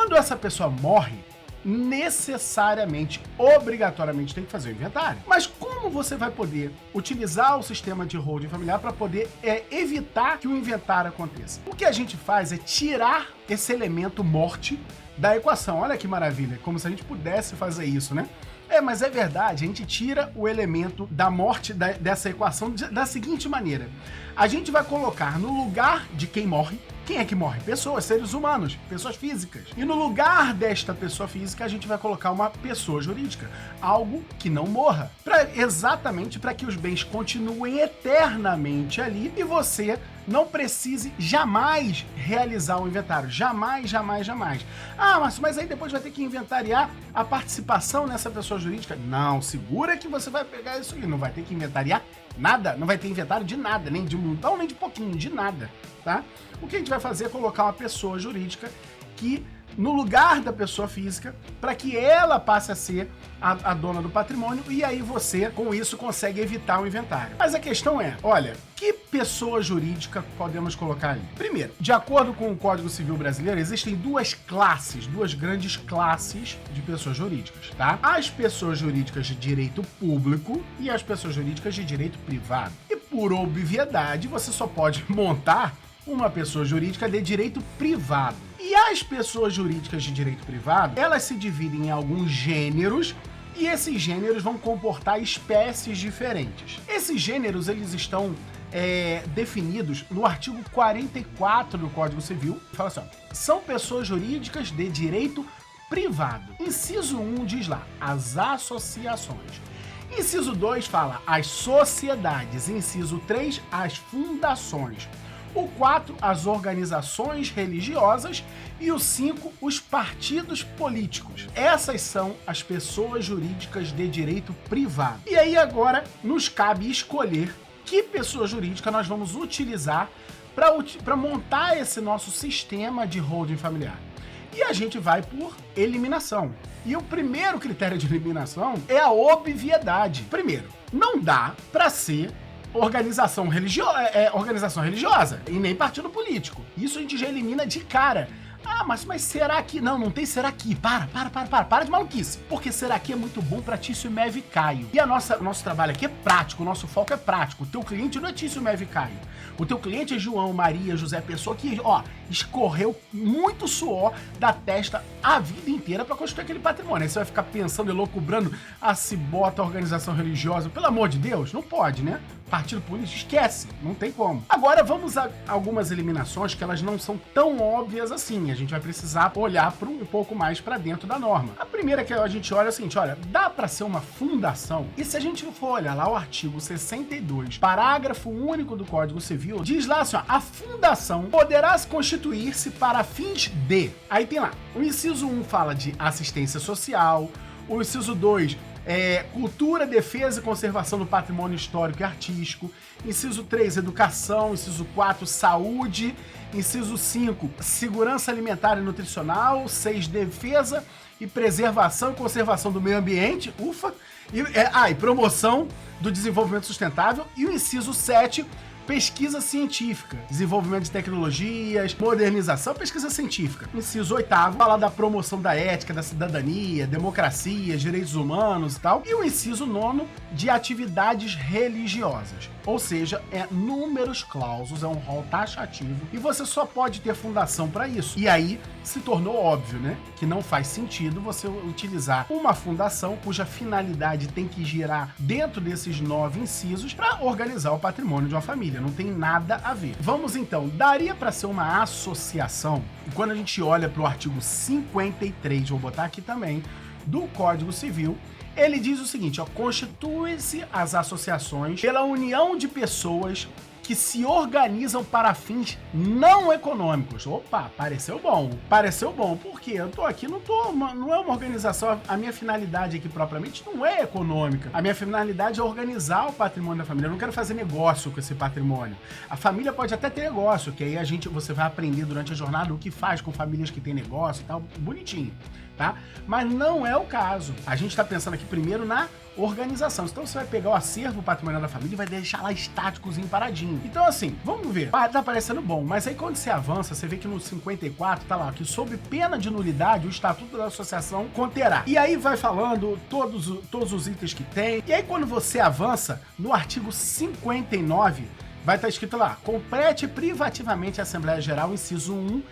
Quando essa pessoa morre, necessariamente, obrigatoriamente tem que fazer o inventário. Mas como você vai poder utilizar o sistema de holding familiar para poder evitar que o inventário aconteça? O que a gente faz é tirar esse elemento morte da equação. Olha que maravilha, como se a gente pudesse fazer isso, né? Mas é verdade, a gente tira o elemento da morte dessa equação da seguinte maneira. A gente vai colocar no lugar de quem morre. Quem é que morre? Pessoas, seres humanos, pessoas físicas. E no lugar desta pessoa física, a gente vai colocar uma pessoa jurídica, algo que não morra, exatamente para que os bens continuem eternamente ali e você não precise jamais realizar o inventário. Jamais, jamais, jamais. Ah, mas aí depois vai ter que inventariar a participação nessa pessoa jurídica? Não, segura que você vai pegar isso aí. Não vai ter que inventariar nada, não vai ter inventário de nada, nem de um montão, nem de pouquinho, de nada, tá? O que a gente vai fazer é colocar uma pessoa jurídica que no lugar da pessoa física, para que ela passe a ser a dona do patrimônio, e aí você, com isso, consegue evitar o inventário. Mas a questão é, olha, que pessoa jurídica podemos colocar ali? Primeiro, de acordo com o Código Civil Brasileiro, existem duas grandes classes de pessoas jurídicas, tá? As pessoas jurídicas de direito público e as pessoas jurídicas de direito privado. E por obviedade, você só pode montar uma pessoa jurídica de direito privado. E as pessoas jurídicas de direito privado, elas se dividem em alguns gêneros e esses gêneros vão comportar espécies diferentes. Esses gêneros, eles estão definidos no artigo 44 do Código Civil. Fala assim, ó, são pessoas jurídicas de direito privado. Inciso 1 diz lá, as associações. Inciso 2 fala as sociedades. Inciso 3, as fundações. O 4, as organizações religiosas. E o 5, os partidos políticos. Essas são as pessoas jurídicas de direito privado. E aí agora nos cabe escolher que pessoa jurídica nós vamos utilizar para montar esse nosso sistema de holding familiar. E a gente vai por eliminação. E o primeiro critério de eliminação é a obviedade. Primeiro, não dá para ser organização religiosa e nem partido político. Isso a gente já elimina de cara. Ah, mas será que... Não tem será que. Para de maluquice. Porque será que é muito bom para Tício, Mev e Caio. E nosso trabalho aqui é prático, o nosso foco é prático. O teu cliente não é Tício, Mev e Caio. O teu cliente é João, Maria, José, pessoa que, escorreu muito suor da testa a vida inteira para construir aquele patrimônio. Aí você vai ficar pensando e loucubrando, se bota a organização religiosa. Pelo amor de Deus, não pode, né? Partido político, esquece, não tem como. Agora vamos a algumas eliminações que elas não são tão óbvias assim. A gente vai precisar olhar um pouco mais para dentro da norma. A primeira que a gente olha é o seguinte, dá para ser uma fundação? E se a gente for olhar lá o artigo 62, parágrafo único do Código Civil, diz lá assim, a fundação poderá constituir-se para fins de... Aí tem lá, o inciso 1 fala de assistência social, o inciso 2 cultura, defesa e conservação do patrimônio histórico e artístico. Inciso 3, educação. Inciso 4, saúde. Inciso 5, segurança alimentar e nutricional. 6, defesa e preservação e conservação do meio ambiente. Ufa! E promoção do desenvolvimento sustentável. E o inciso 7, pesquisa científica, desenvolvimento de tecnologias, modernização, pesquisa científica. Inciso 8º, fala da promoção da ética, da cidadania, democracia, direitos humanos e tal. E o inciso 9º, de atividades religiosas. Ou seja, números clausos, é um rol taxativo e você só pode ter fundação para isso. E aí se tornou óbvio, né? Que não faz sentido você utilizar uma fundação cuja finalidade tem que girar dentro desses 9 incisos para organizar o patrimônio de uma família. Não tem nada a ver. Vamos então, daria para ser uma associação? E quando a gente olha para o artigo 53, vou botar aqui também, do Código Civil, ele diz o seguinte, constituem-se as associações pela união de pessoas que se organizam para fins não econômicos. Opa, pareceu bom. Pareceu bom, porque eu tô aqui, não é uma organização, a minha finalidade aqui propriamente não é econômica. A minha finalidade é organizar o patrimônio da família. Eu não quero fazer negócio com esse patrimônio. A família pode até ter negócio, que aí você vai aprender durante a jornada o que faz com famílias que têm negócio e tal, bonitinho, tá? Mas não é o caso. A gente tá pensando aqui primeiro na organização. Então você vai pegar o acervo patrimonial da família e vai deixar lá estáticozinho, paradinho. ruim. Então, assim, vamos ver. Ah, tá parecendo bom, mas aí quando você avança, você vê que no 54 tá lá, que sob pena de nulidade, o Estatuto da Associação conterá. E aí vai falando todos os itens que tem. E aí quando você avança, no artigo 59, vai estar escrito lá, compete privativamente a Assembleia Geral, inciso 1,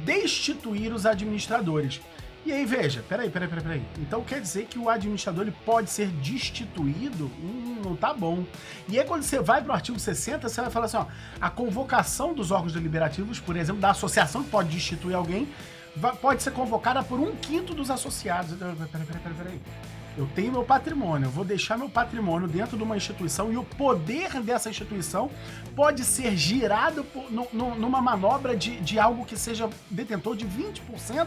destituir os administradores. E aí, veja, peraí. Então quer dizer que o administrador ele pode ser destituído? Não tá bom. E aí quando você vai pro artigo 60, você vai falar assim, ó, a convocação dos órgãos deliberativos, por exemplo, da associação que pode destituir alguém, pode ser convocada por 1/5 dos associados. Peraí. Eu tenho meu patrimônio, eu vou deixar meu patrimônio dentro de uma instituição e o poder dessa instituição pode ser girado numa manobra de algo que seja detentor de 20%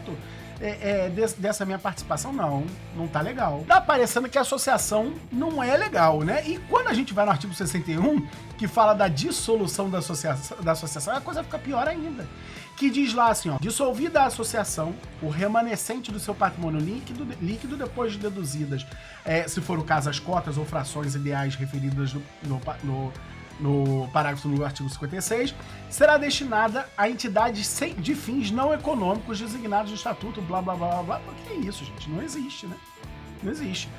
dessa minha participação. Não tá legal. Tá parecendo que a associação não é legal, né? E quando a gente vai no artigo 61, que fala da dissolução da associação, a coisa fica pior ainda. Que diz lá assim, ó, dissolvida a associação, o remanescente do seu patrimônio líquido depois de deduzidas, se for o caso, as cotas ou frações ideais referidas no parágrafo no artigo 56, será destinada a entidades de fins não econômicos designados no estatuto, blá, blá, blá, blá. O que é isso, gente? Não existe, né? Não existe.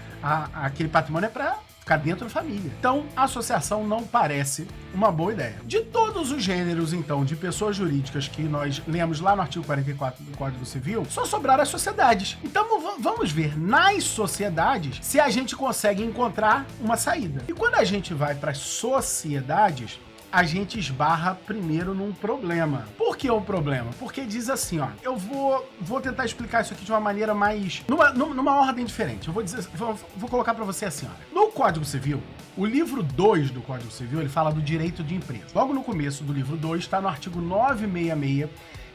Aquele patrimônio é para ficar dentro da família. Então, a associação não parece uma boa ideia. De todos os gêneros, então, de pessoas jurídicas que nós lemos lá no artigo 44 do Código Civil, só sobraram as sociedades. Então, vamos ver nas sociedades se a gente consegue encontrar uma saída. E quando a gente vai para as sociedades, a gente esbarra primeiro num problema. Por que um problema? Porque diz assim, ó, eu vou tentar explicar isso aqui de uma maneira mais... numa ordem diferente. Eu vou colocar para você assim, ó. No Código Civil, o livro 2 do Código Civil, ele fala do direito de empresa. Logo no começo do livro 2, está no artigo 966,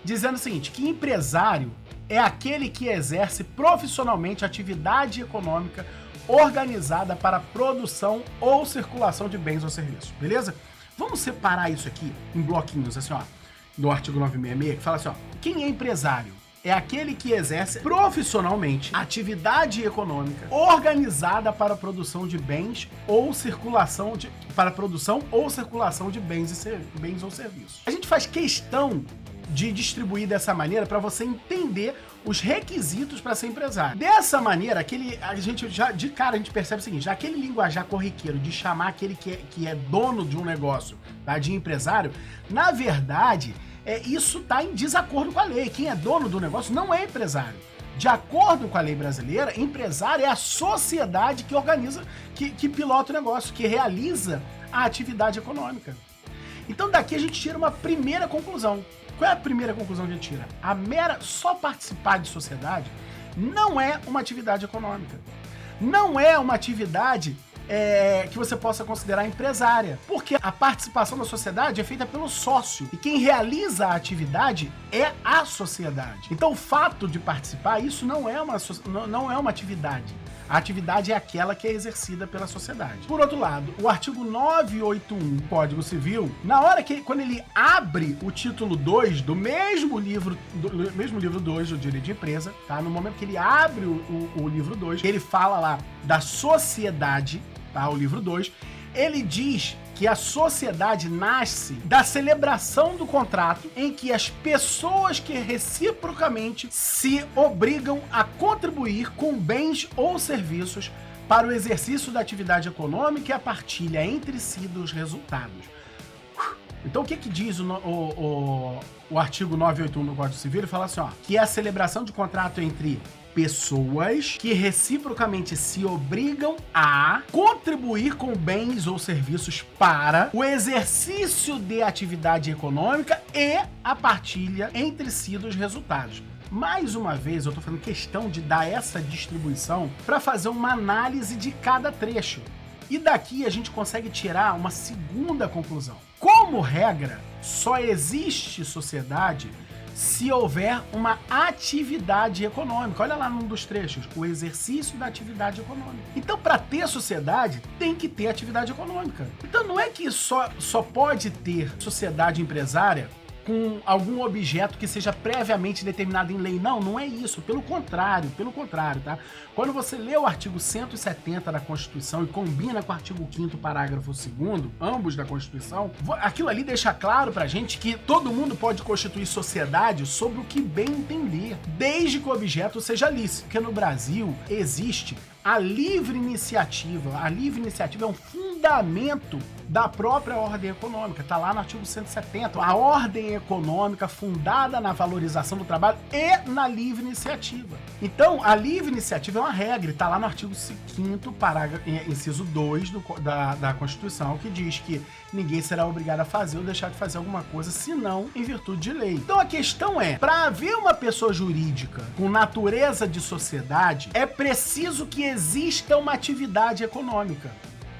dizendo o seguinte, que empresário é aquele que exerce profissionalmente atividade econômica organizada para produção ou circulação de bens ou serviços, beleza? Vamos separar isso aqui em bloquinhos, assim, ó, do artigo 966, que fala assim, ó, quem é empresário? É aquele que exerce profissionalmente atividade econômica organizada para a produção de bens ou circulação de bens ou serviços. A gente faz questão de distribuir dessa maneira para você entender os requisitos para ser empresário. Dessa maneira, a gente já de cara a gente percebe o seguinte, aquele linguajar corriqueiro de chamar aquele que é dono de um negócio, tá, de empresário, na verdade, isso está em desacordo com a lei. Quem é dono do negócio não é empresário. De acordo com a lei brasileira, empresário é a sociedade que organiza, que pilota o negócio, que realiza a atividade econômica. Então daqui a gente tira uma primeira conclusão. Qual é a primeira conclusão que a gente tira? Só participar de sociedade não é uma atividade econômica. Não é uma atividade que você possa considerar empresária. Porque a participação na sociedade é feita pelo sócio. E quem realiza a atividade é a sociedade. Então o fato de participar, isso não é uma atividade. A atividade é aquela que é exercida pela sociedade. Por outro lado, o artigo 981 do Código Civil, quando ele abre o título 2 do mesmo livro 2 do Direito de Empresa, tá? No momento que ele abre o livro 2, ele fala lá da sociedade, tá? O livro 2, ele diz que a sociedade nasce da celebração do contrato em que as pessoas que reciprocamente se obrigam a contribuir com bens ou serviços para o exercício da atividade econômica e a partilha entre si dos resultados. Então o que diz o artigo 981 do Código Civil? Ele fala assim, ó, que é a celebração de contrato entre pessoas que reciprocamente se obrigam a contribuir com bens ou serviços para o exercício de atividade econômica e a partilha entre si dos resultados. Mais uma vez, eu tô fazendo questão de dar essa distribuição para fazer uma análise de cada trecho. E daqui a gente consegue tirar uma segunda conclusão. Como regra, só existe sociedade se houver uma atividade econômica. Olha lá num dos trechos, o exercício da atividade econômica. Então, para ter sociedade, tem que ter atividade econômica. Então, não é que só pode ter sociedade empresária com algum objeto que seja previamente determinado em lei. Não, não é isso. Pelo contrário, tá? Quando você lê o artigo 170 da Constituição e combina com o artigo 5º, parágrafo 2º, ambos da Constituição, aquilo ali deixa claro pra gente que todo mundo pode constituir sociedade sobre o que bem entender, desde que o objeto seja lícito. Porque no Brasil existe a livre iniciativa. A livre iniciativa é um fundamento da própria ordem econômica, tá lá no artigo 170. A ordem econômica fundada na valorização do trabalho e na livre iniciativa. Então, a livre iniciativa é uma regra, tá lá no artigo 5º, parágrafo, inciso 2 da Constituição, que diz que ninguém será obrigado a fazer ou deixar de fazer alguma coisa, senão em virtude de lei. Então a questão é, para haver uma pessoa jurídica com natureza de sociedade, é preciso que exista uma atividade econômica,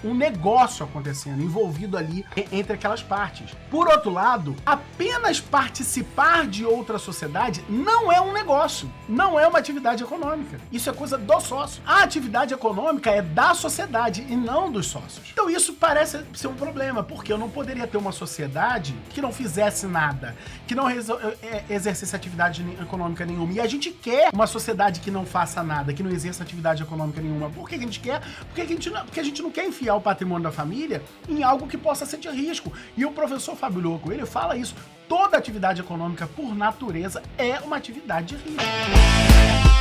um negócio acontecendo, envolvido ali entre aquelas partes. Por outro lado, apenas participar de outra sociedade não é um negócio, não é uma atividade econômica. Isso é coisa do sócio. A atividade econômica é da sociedade e não dos sócios. Então isso parece ser um problema, porque eu não poderia ter uma sociedade que não fizesse nada, que não exercesse atividade econômica nenhuma. E a gente quer uma sociedade que não faça nada, que não exerça atividade econômica nenhuma. Por que a gente quer? Porque a gente não quer enfiar o patrimônio da família em algo que possa ser de risco. E o professor Fábio Louco, ele fala isso. Toda atividade econômica, por natureza, é uma atividade de risco.